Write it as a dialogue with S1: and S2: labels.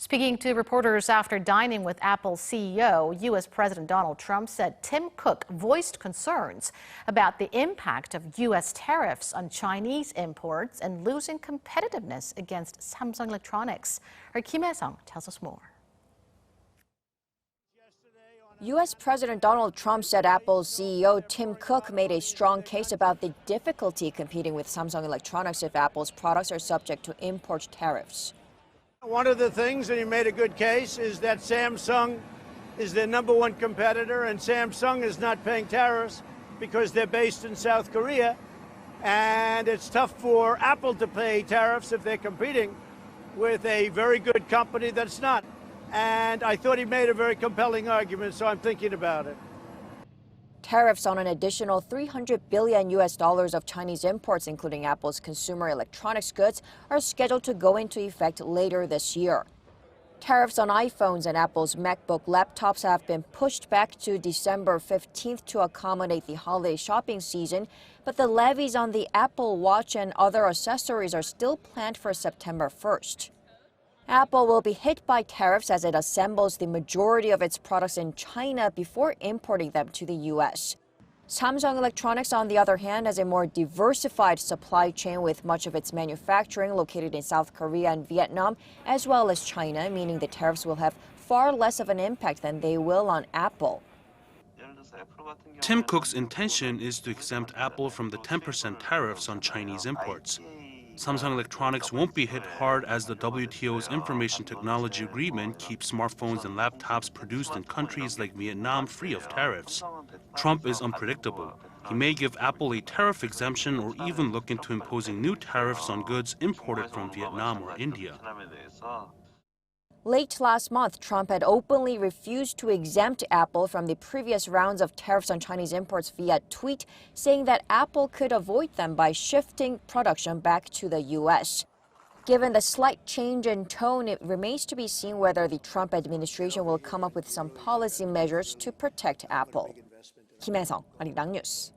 S1: Speaking to reporters after dining with Apple CEO, U.S. President Donald Trump said Tim Cook voiced concerns about the impact of U.S. tariffs on Chinese imports and losing competitiveness against Samsung Electronics. Our Hyesung tells us more.
S2: U.S. President Donald Trump said Apple CEO Tim Cook made a strong case about the difficulty competing with Samsung Electronics if Apple's products are subject to import tariffs.
S3: One of the things, and he made a good case, is that Samsung is their #1 competitor, and Samsung is not paying tariffs because they're based in South Korea, and it's tough for Apple to pay tariffs if they're competing with a very good company that's not. And I thought he made a very compelling argument, so I'm thinking about it.
S2: Tariffs on an additional $300 billion of Chinese imports, including Apple's consumer electronics goods, are scheduled to go into effect later this year. Tariffs on iPhones and Apple's MacBook laptops have been pushed back to December 15th to accommodate the holiday shopping season, but the levies on the Apple Watch and other accessories are still planned for September 1st. Apple will be hit by tariffs as it assembles the majority of its products in China before importing them to the U.S. Samsung Electronics, on the other hand, has a more diversified supply chain with much of its manufacturing located in South Korea and Vietnam, as well as China, meaning the tariffs will have far less of an impact than they will on Apple.
S4: Tim Cook's intention is to exempt Apple from the 10% tariffs on Chinese imports. Samsung Electronics won't be hit hard as the WTO's Information Technology Agreement keeps smartphones and laptops produced in countries like Vietnam free of tariffs. Trump is unpredictable. He may give Apple a tariff exemption or even look into imposing new tariffs on goods imported from Vietnam or India.
S2: Late last month, Trump had openly refused to exempt Apple from the previous rounds of tariffs on Chinese imports via tweet, saying that Apple could avoid them by shifting production back to the U.S. Given the slight change in tone, it remains to be seen whether the Trump administration will come up with some policy measures to protect Apple. Hyesung, Arirang News.